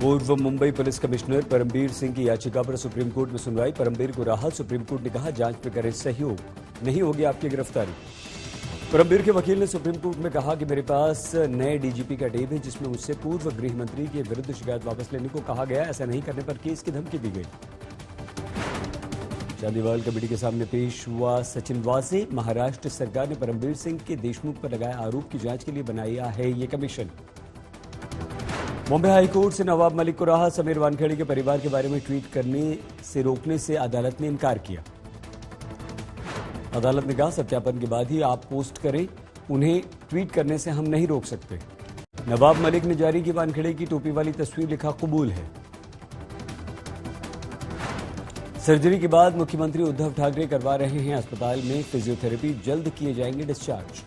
पूर्व Mumbai police commissioner Parambir Singh की याचिका पर सुप्रीम कोर्ट में सुनवाई। परमबीर को राहत। सुप्रीम कोर्ट ने कहा जांच में करें सहयोग, नहीं होगी आपकी गिरफ्तारी। परमबीर के वकील ने सुप्रीम कोर्ट में कहा कि मेरे पास नए डीजीपी का टेप है जिसमें मुझसे पूर्व गृह मंत्री के विरुद्ध शिकायत वापस लेने को कहा गया। ऐसा नहीं करने पर केस की धमकी दी गई। चांदीवाल कमेटी के सामने पेश हुआ सचिन वाजे। महाराष्ट्र सरकार ने परमबीर सिंह के देशमुख पर लगाए आरोप की जांच के लिए बनाया है ये कमीशन। मुंबई हाईकोर्ट से नवाब मलिक को राहत। समीर वानखेड़े के परिवार के बारे में ट्वीट करने से रोकने से अदालत ने इनकार किया। अदालत ने कहा सत्यापन के बाद ही आप पोस्ट करें, उन्हें ट्वीट करने से हम नहीं रोक सकते। नवाब मलिक ने जारी की वानखेड़े की टोपी वाली तस्वीर, लिखा कबूल है। सर्जरी के बाद मुख्यमंत्री उद्धव ठाकरे करवा रहे हैं अस्पताल में फिजियोथेरेपी, जल्द किए जाएंगे डिस्चार्ज।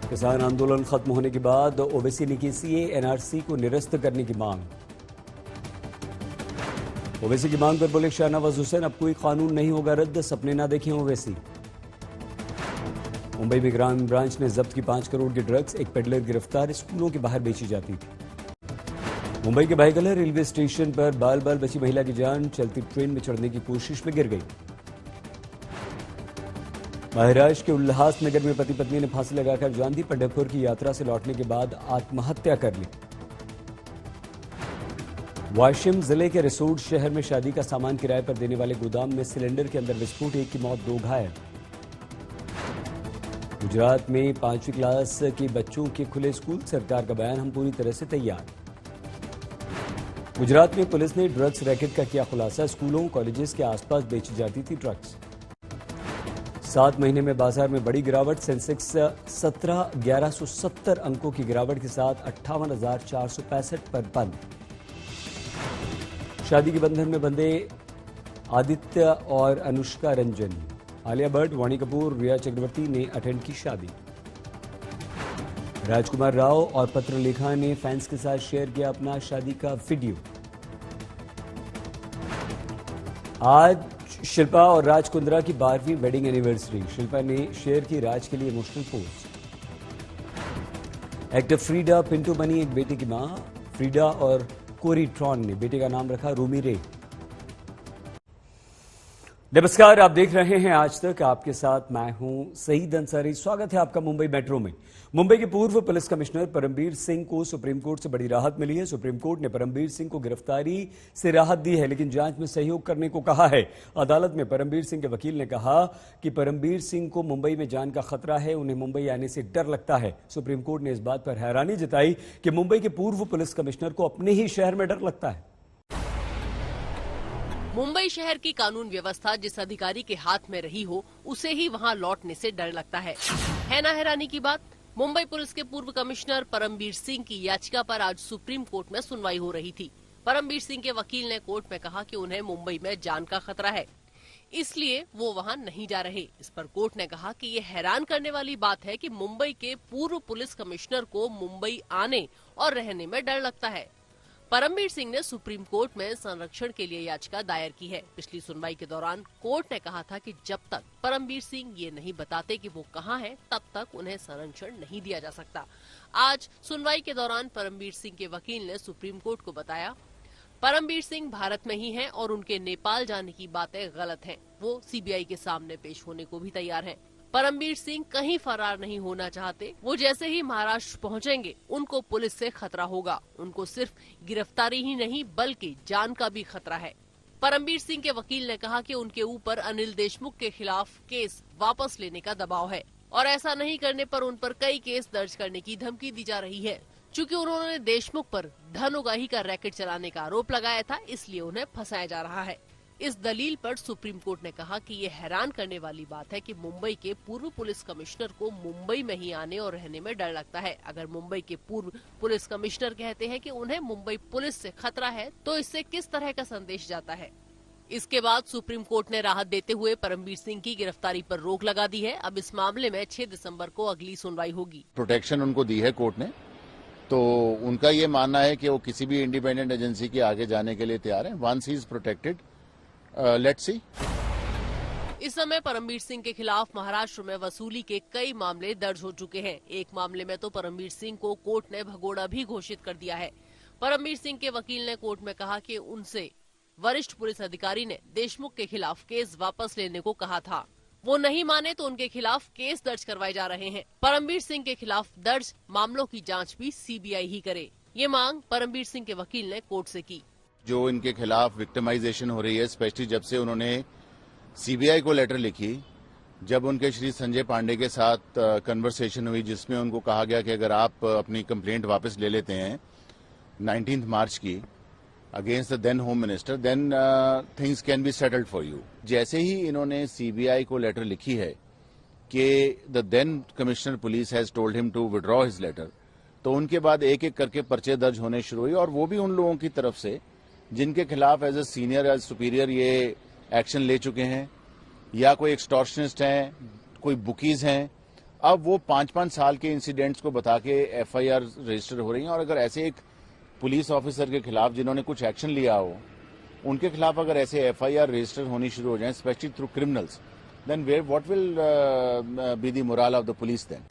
किसान आंदोलन खत्म होने के बाद ओवैसी ने की सीए एनआरसी को निरस्त करने की मांग। ओवैसी की मांग पर बोले शाहनवाज हुसैन, अब कोई कानून नहीं होगा रद्द, सपने ना देखें ओवैसी। मुंबई में क्राइम ब्रांच ने जब्त की 5 करोड़ की ड्रग्स। एक पेडलर गिरफ्तार, स्कूलों के बाहर बेची जाती थी। मुंबई के भाईकला रेलवे स्टेशन पर बाल बाल बची महिला की जान, चलती ट्रेन में चढ़ने की कोशिश में गिर गई। महाराष्ट्र के उल्लासनगर में पति पत्नी ने फांसी लगाकर जान दी। पंढरपुर की यात्रा से लौटने के बाद आत्महत्या कर ली। वाशिम जिले के रिसोड शहर में शादी का सामान किराए पर देने वाले गोदाम में सिलेंडर के अंदर विस्फोट, एक की मौत, 2 घायल। गुजरात में 5वीं क्लास के बच्चों के खुले स्कूल, सरकार का बयान, हम पूरी तरह से तैयार। गुजरात में पुलिस ने ड्रग्स रैकेट का किया खुलासा। स्कूलों कॉलेजेस के आसपास बेची जाती थी ड्रग्स। 7 महीने में बाजार में बड़ी गिरावट। सेंसेक्स 1170 अंकों की गिरावट के साथ 58,465 पर बंद। शादी के बंधन में बंधे आदित्य और अनुष्का रंजन। आलिया भट्ट, वाणी कपूर, रिया चक्रवर्ती ने अटेंड की शादी। राजकुमार राव और पत्रलेखा ने फैंस के साथ शेयर किया अपना शादी का वीडियो। आज शिल्पा और राज कुंद्रा की 12वीं वेडिंग एनिवर्सरी। शिल्पा ने शेयर की राज के लिए emotional post. Actor Freida Pinto बनी एक बेटे की मां। फ्रीडा और कोरी ट्रॉन ने बेटे का नाम रखा रूमी रे। नमस्कार, आप देख रहे हैं आज तक, आपके साथ मैं हूं सईद अंसारी। स्वागत है आपका मुंबई मेट्रो में। मुंबई के पूर्व पुलिस कमिश्नर परमबीर सिंह को सुप्रीम कोर्ट से बड़ी राहत मिली है। सुप्रीम कोर्ट ने परमबीर सिंह को गिरफ्तारी से राहत दी है, लेकिन जांच में सहयोग करने को कहा है। अदालत में परमबीर सिंह के वकील ने कहा कि परमबीर सिंह को मुंबई में जान का खतरा है, उन्हें मुंबई आने से डर लगता है। सुप्रीम कोर्ट ने इस बात पर हैरानी जताई कि मुंबई के पूर्व पुलिस कमिश्नर को अपने ही शहर में डर लगता है। मुंबई शहर की कानून व्यवस्था जिस अधिकारी के हाथ में रही हो, उसे ही वहां लौटने से डर लगता है ना हैरानी की बात। मुंबई पुलिस के पूर्व कमिश्नर परमबीर सिंह की याचिका पर आज सुप्रीम कोर्ट में सुनवाई हो रही थी। परमबीर सिंह के वकील ने कोर्ट में कहा कि उन्हें मुंबई में जान का खतरा है, इसलिए वो वहां नहीं जा रहे। इस पर कोर्ट ने कहा कि ये हैरान करने वाली बात है कि मुंबई के पूर्व पुलिस कमिश्नर को मुंबई आने और रहने में डर लगता है। परमबीर सिंह ने सुप्रीम कोर्ट में संरक्षण के लिए याचिका दायर की है। पिछली सुनवाई के दौरान कोर्ट ने कहा था कि जब तक परमबीर सिंह ये नहीं बताते कि वो कहां हैं, तब तक उन्हें संरक्षण नहीं दिया जा सकता। आज सुनवाई के दौरान परमबीर सिंह के वकील ने सुप्रीम कोर्ट को बताया परमबीर सिंह भारत में ही हैं और उनके नेपाल जाने की बातें गलत हैं। वो सीबीआई के सामने पेश होने को भी तैयार हैं। परमबीर सिंह कहीं फरार नहीं होना चाहते। वो जैसे ही महाराष्ट्र पहुंचेंगे, उनको पुलिस से खतरा होगा। उनको सिर्फ गिरफ्तारी ही नहीं बल्कि जान का भी खतरा है। परमबीर सिंह के वकील ने कहा कि उनके ऊपर अनिल देशमुख के खिलाफ केस वापस लेने का दबाव है और ऐसा नहीं करने पर उन पर कई केस दर्ज करने की धमकी दी जा रही है। चूँकि उन्होंने देशमुख पर धन उगाही का रैकेट चलाने का आरोप लगाया था, इसलिए उन्हें फंसाया जा रहा है। इस दलील पर सुप्रीम कोर्ट ने कहा कि ये हैरान करने वाली बात है कि मुंबई के पूर्व पुलिस कमिश्नर को मुंबई में ही आने और रहने में डर लगता है। अगर मुंबई के पूर्व पुलिस कमिश्नर कहते हैं कि उन्हें मुंबई पुलिस से खतरा है, तो इससे किस तरह का संदेश जाता है। इसके बाद सुप्रीम कोर्ट ने राहत देते हुए परमबीर सिंह की गिरफ्तारी पर रोक लगा दी है। अब इस मामले में 6 दिसंबर को अगली सुनवाई होगी। प्रोटेक्शन उनको दी है कोर्ट ने, तो उनका ये मानना है कि वो किसी भी इंडिपेंडेंट एजेंसी के आगे जाने के लिए तैयार है। Once he is protected, let's see. इस समय परमबीर सिंह के खिलाफ महाराष्ट्र में वसूली के कई मामले दर्ज हो चुके हैं। एक मामले में तो परमबीर सिंह को कोर्ट ने भगोड़ा भी घोषित कर दिया है। परमबीर सिंह के वकील ने कोर्ट में कहा कि उनसे वरिष्ठ पुलिस अधिकारी ने देशमुख के खिलाफ केस वापस लेने को कहा था। वो नहीं माने तो उनके खिलाफ केस दर्ज करवाए जा रहे हैं। परमबीर सिंह के खिलाफ दर्ज मामलों की जांच भी सीबीआई ही करे, ये मांग परमबीर सिंह के वकील ने कोर्ट से की। जो इनके खिलाफ विक्टिमाइजेशन हो रही है, स्पेशली जब से उन्होंने सीबीआई को लेटर लिखी, जब उनके श्री संजय पांडे के साथ कन्वर्सेशन हुई जिसमें उनको कहा गया कि अगर आप अपनी कंप्लेंट वापस ले लेते हैं 19 मार्च की against the then home minister, then things can be settled for you. जैसे ही इन्होंने सीबीआई को लेटर लिखी है कि the then commissioner police has told him to withdraw his letter, तो उनके बाद एक एक करके पर्चे दर्ज होने शुरू हुए, और वो भी उन लोगों की तरफ से जिनके खिलाफ as a senior as superior ये एक्शन ले चुके हैं, या कोई एक्सटॉर्शनिस्ट हैं, कोई बुकीज हैं। अब वो 5-5 साल के इंसिडेंट्स को बता के एफआईआर रजिस्टर हो रही हैं, और अगर ऐसे एक पुलिस ऑफिसर के खिलाफ जिन्होंने कुछ एक्शन लिया हो, उनके खिलाफ अगर ऐसे एफआईआर रजिस्टर होनी शुरू हो जाए, specially through criminals, then what will be the moral of the police then.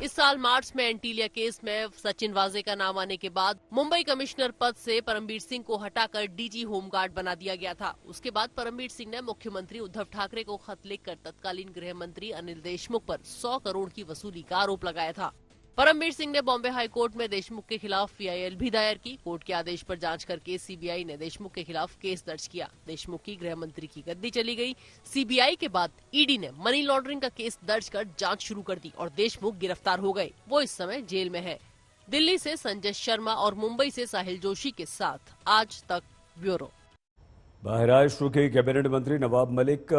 इस साल मार्च में एंटीलिया केस में सचिन वाजे का नाम आने के बाद मुंबई कमिश्नर पद से परमबीर सिंह को हटाकर डीजी होमगार्ड बना दिया गया था। उसके बाद परमबीर सिंह ने मुख्यमंत्री उद्धव ठाकरे को खत लिखकर तत्कालीन गृह मंत्री अनिल देशमुख पर 100 करोड़ की वसूली का आरोप लगाया था। परमबीर सिंह ने बॉम्बे हाई कोर्ट में देशमुख के खिलाफ पीआईएल भी दायर की। कोर्ट के आदेश पर जांच करके सीबीआई ने देशमुख के खिलाफ केस दर्ज किया। देशमुख की गृह मंत्री की गद्दी चली गई। सीबीआई के बाद ईडी ने मनी लॉन्ड्रिंग का केस दर्ज कर जांच शुरू कर दी और देशमुख गिरफ्तार हो गए। वो इस समय जेल में है। दिल्ली से संजय शर्मा और मुंबई से साहिल जोशी के साथ आज तक ब्यूरो। महाराष्ट्र के कैबिनेट मंत्री नवाब मलिक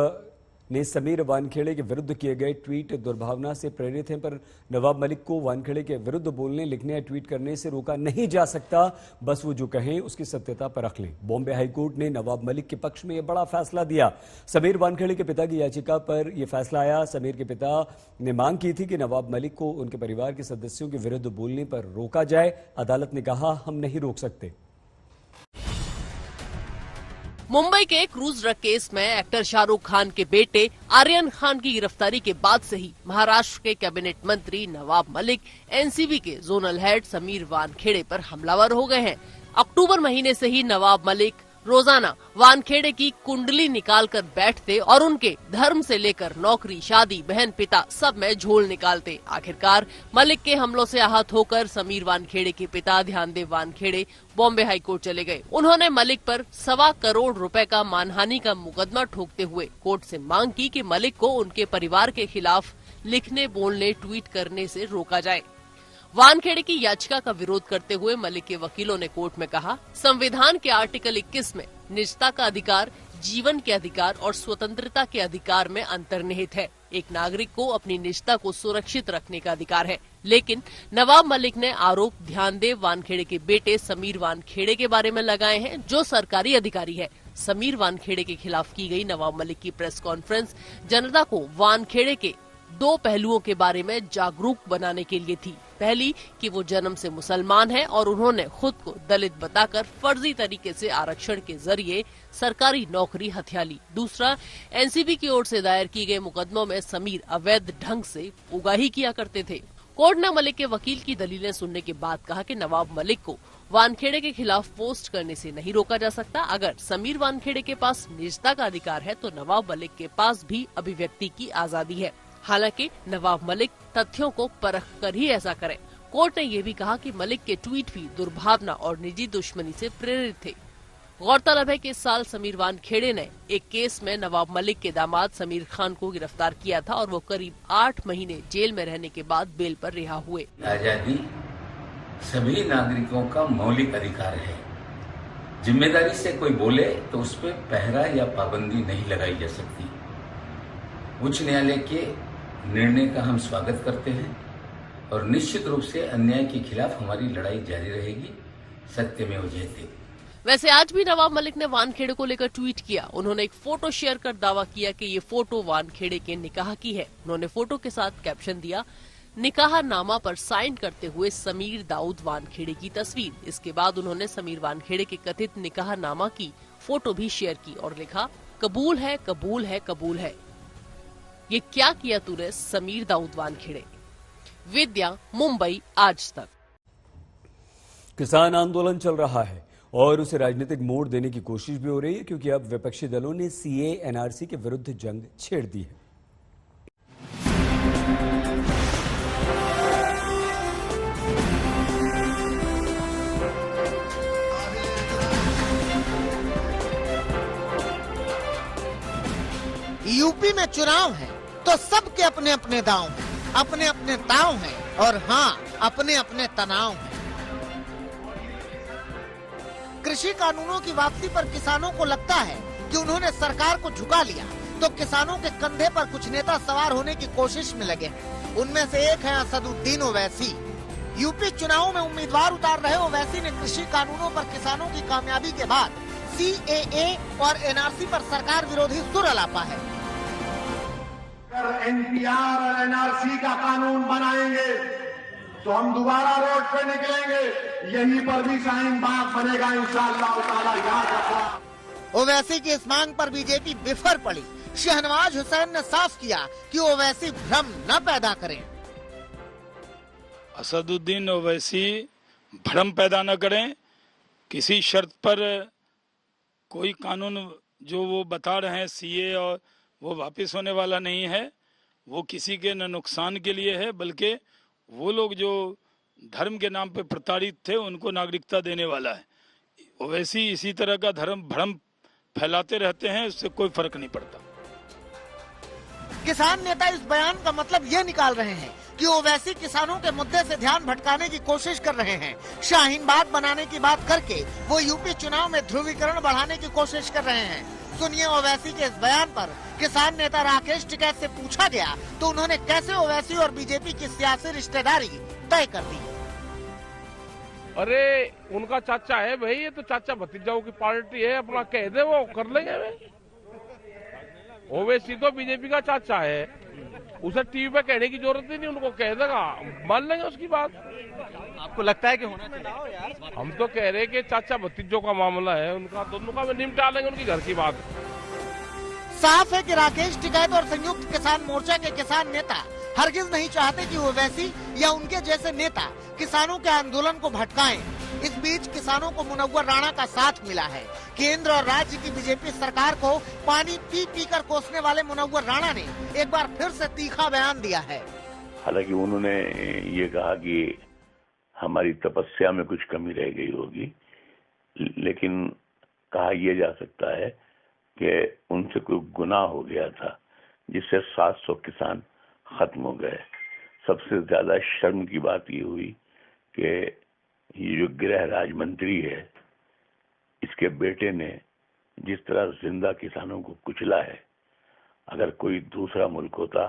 ने समीर वानखेड़े के विरुद्ध किए गए ट्वीट दुर्भावना से प्रेरित हैं, पर नवाब मलिक को वानखेड़े के विरुद्ध बोलने, लिखने या ट्वीट करने से रोका नहीं जा सकता। बस वो जो कहें उसकी सत्यता परख लें। बॉम्बे हाईकोर्ट ने नवाब मलिक के पक्ष में यह बड़ा फैसला दिया। समीर वानखेड़े के पिता की याचिका पर यह फैसला आया। समीर के पिता ने मांग की थी कि नवाब मलिक को उनके परिवार के सदस्यों के विरुद्ध बोलने पर रोका जाए। अदालत ने कहा, हम नहीं रोक सकते। मुंबई के क्रूज ड्रग केस में एक्टर शाहरुख खान के बेटे आर्यन खान की गिरफ्तारी के बाद से ही महाराष्ट्र के कैबिनेट मंत्री नवाब मलिक एनसीबी के जोनल हेड समीर वानखेड़े पर हमलावर हो गए हैं। अक्टूबर महीने से ही नवाब मलिक रोजाना वानखेड़े की कुंडली निकालकर बैठते और उनके धर्म से लेकर नौकरी, शादी, बहन, पिता सब में झोल निकालते। आखिरकार मलिक के हमलों से आहत होकर समीर वानखेड़े के पिता ध्यानदेव वानखेड़े बॉम्बे हाईकोर्ट चले गए। उन्होंने मलिक पर 1.25 करोड़ रुपए का मानहानि का मुकदमा ठोकते हुए कोर्ट से मांग की कि मलिक को उनके परिवार के खिलाफ लिखने, बोलने, ट्वीट करने से रोका जाए। वानखेड़े की याचिका का विरोध करते हुए मलिक के वकीलों ने कोर्ट में कहा, संविधान के आर्टिकल 21 में निजता का अधिकार, जीवन के अधिकार और स्वतंत्रता के अधिकार में अंतर्निहित है। एक नागरिक को अपनी निजता को सुरक्षित रखने का अधिकार है। लेकिन नवाब मलिक ने आरोप ध्यानदेव वानखेड़े के बेटे समीर वानखेड़े के बारे में लगाए हैं, जो सरकारी अधिकारी है। समीर वानखेड़े के खिलाफ की गई नवाब मलिक की प्रेस कॉन्फ्रेंस जनता को वानखेड़े के 2 पहलुओं के बारे में जागरूक बनाने के लिए थी। पहली कि वो जन्म से मुसलमान हैं और उन्होंने खुद को दलित बताकर फर्जी तरीके से आरक्षण के जरिए सरकारी नौकरी हथिया ली। दूसरा, एनसीबी की ओर से दायर की गए मुकदमों में समीर अवैध ढंग से उगाही किया करते थे। कोर्ट ने मलिक के वकील की दलीलें सुनने के बाद कहा कि नवाब मलिक को वानखेड़े के खिलाफ पोस्ट करने से नहीं रोका जा सकता। अगर समीर वानखेड़े के पास निजता का अधिकार है तो नवाब मलिक के पास भी अभिव्यक्ति की आजादी है। हालांकि नवाब मलिक तथ्यों को परख कर ही ऐसा करें। कोर्ट ने यह भी कहा कि मलिक के ट्वीट भी दुर्भावना और निजी दुश्मनी से प्रेरित थे। गौरतलब है कि इस साल समीर वानखेड़े ने एक केस में नवाब मलिक के दामाद समीर खान को गिरफ्तार किया था और वो करीब 8 महीने जेल में रहने के बाद बेल पर रिहा हुए। आजादी सभी नागरिकों का मौलिक अधिकार है। जिम्मेदारी से कोई बोले तो उस पर पहरा या पाबंदी नहीं लगाई जा सकती। उच्च न्यायालय के निर्णय का हम स्वागत करते हैं और निश्चित रूप से अन्याय के खिलाफ हमारी लड़ाई जारी रहेगी। सत्यमेव जयते। वैसे आज भी नवाब मलिक ने वानखेड़े को लेकर ट्वीट किया। उन्होंने एक फोटो शेयर कर दावा किया कि ये फोटो वानखेड़े के निकाह की है। उन्होंने फोटो के साथ कैप्शन दिया, निकाह नामा पर साइन करते हुए समीर दाऊद वानखेड़े की तस्वीर। इसके बाद उन्होंने समीर वानखेड़े के कथित निकाह नामा की फोटो भी शेयर की और लिखा, कबूल है, कबूल है, कबूल है। ये क्या किया तूने समीर दाऊद वानखेड़े। विद्या, मुंबई, आज तक। किसान आंदोलन चल रहा है और उसे राजनीतिक मोड़ देने की कोशिश भी हो रही है, क्योंकि अब विपक्षी दलों ने सीए एनआरसी के विरुद्ध जंग छेड़ दी है। यूपी में चुनाव है तो सबके अपने अपने दांव हैं, अपने अपने ताव हैं और हाँ, अपने अपने तनाव हैं। कृषि कानूनों की वापसी पर किसानों को लगता है कि उन्होंने सरकार को झुका लिया, तो किसानों के कंधे पर कुछ नेता सवार होने की कोशिश में लगे हैं। उनमें से एक है असदुद्दीन ओवैसी। यूपी चुनावों में उम्मीदवार उतार रहे ओवैसी ने कृषि कानूनों पर किसानों की कामयाबी के बाद सीएए और एनआरसी पर सरकार विरोधी सुर अलापा है। अगर एनपीआर और एनआरसी का कानून बनाएंगे तो हम दोबारा रोड पे निकलेंगे, यहीं पर भी शाहीन बाग बनेगा इंशाअल्लाह ताला, याद रखना। ओवैसी की इस मांग पर बीजेपी बिफर पड़ी। शहनवाज हुसैन ने साफ किया कि ओवैसी भ्रम न पैदा करें। असदुद्दीन ओवैसी भ्रम पैदा न करें। किसी शर्त पर कोई कानून जो वो बता रहे हैं सीए और वो वापस होने वाला नहीं है। वो किसी के न नुकसान के लिए है, बल्कि वो लोग जो धर्म के नाम पे प्रताड़ित थे उनको नागरिकता देने वाला है। ओवैसी इसी तरह का भ्रम फैलाते रहते हैं, उससे कोई फर्क नहीं पड़ता। किसान नेता इस बयान का मतलब ये निकाल रहे हैं कि ओवैसी किसानों के मुद्दे से ध्यान भटकाने की कोशिश कर रहे हैं। शाहीन बाग बनाने की बात करके वो यूपी चुनाव में ध्रुवीकरण बढ़ाने की कोशिश कर रहे हैं। सुनिए ओवैसी के इस बयान पर किसान नेता राकेश टिकैत से पूछा गया तो उन्होंने कैसे ओवैसी और बीजेपी की सियासी रिश्तेदारी तय कर दी। अरे उनका चाचा है भाई, ये तो चाचा भतीजाओं की पार्टी है, अपना कह दे वो कर लेंगे भाई। ओवैसी तो बीजेपी का चाचा है, उसे टीवी पे कहने की जरूरत ही नहीं, उनको कह देगा, मान लेंगे उसकी बात। आपको लगता है कि होना चाहिए? हम तो कह रहे हैं कि चाचा भतीजों का मामला है, उनका दोनों का निपटा लेंगे, उनकी घर की बात। साफ है कि राकेश टिकैत और संयुक्त किसान मोर्चा के किसान नेता हरगिज नहीं चाहते कि ओवैसी या उनके जैसे नेता किसानों के आंदोलन को भटकाएं। इस बीच किसानों को मुनव्वर राणा का साथ मिला है। केंद्र और राज्य की बीजेपी सरकार को पानी पी पी कर कोसने वाले मुनव्वर राणा ने एक बार फिर से तीखा बयान दिया है। हालांकि उन्होंने ये कहा कि हमारी तपस्या में कुछ कमी रह गई होगी, लेकिन कहा यह जा सकता है कि उनसे कोई गुनाह हो गया था जिससे 700 किसान खत्म हो गए। सबसे ज्यादा शर्म की बात ये हुई कि ये जो गृह राज्य मंत्री है, इसके बेटे ने जिस तरह जिंदा किसानों को कुचला है, अगर कोई दूसरा मुल्क होता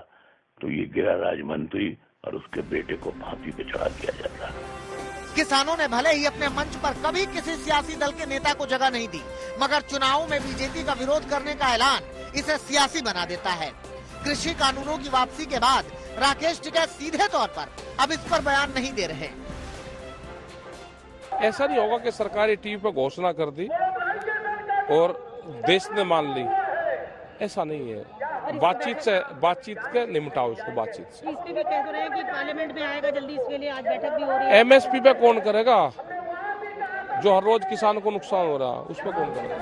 तो ये गृह राज्य मंत्री और उसके बेटे को फांसी पे चढ़ा दिया जाता। किसानों ने भले ही अपने मंच पर कभी किसी सियासी दल के नेता को जगह नहीं दी, मगर चुनावों में बीजेपी का विरोध करने का ऐलान इसे सियासी बना देता है। कृषि कानूनों की वापसी के बाद राकेश टिकैत सीधे तौर पर अब इस पर बयान नहीं दे रहे। ऐसा नहीं होगा कि सरकारी टीवी पे घोषणा कर दी और देश ने मान ली, ऐसा नहीं है। बातचीत के निपटाओ इसको, बातचीत से। इस पे भी कह रहे हैं कि पार्लियामेंट में आएगा जल्दी, इसके लिए आज बैठक भी हो रही है। एमएसपी पे कौन करेगा? जो हर रोज किसान को नुकसान हो रहा है उस पर कौन करेगा?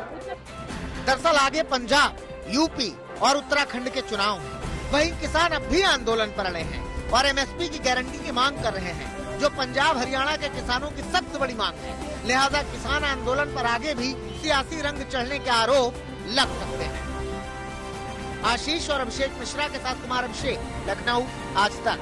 दरअसल आगे पंजाब, यूपी और उत्तराखंड के चुनाव हैं। वहीं किसान अब भी आंदोलन पर अड़े हैं और एमएसपी की गारंटी की मांग कर रहे हैं, जो पंजाब हरियाणा के किसानों की सबसे बड़ी मांग है। लिहाजा किसान आंदोलन पर आगे भी सियासी रंग चढ़ने के आरोप लग सकते हैं। आशीष और अभिषेक मिश्रा के साथ कुमार अभिषेक, लखनऊ, आज तक।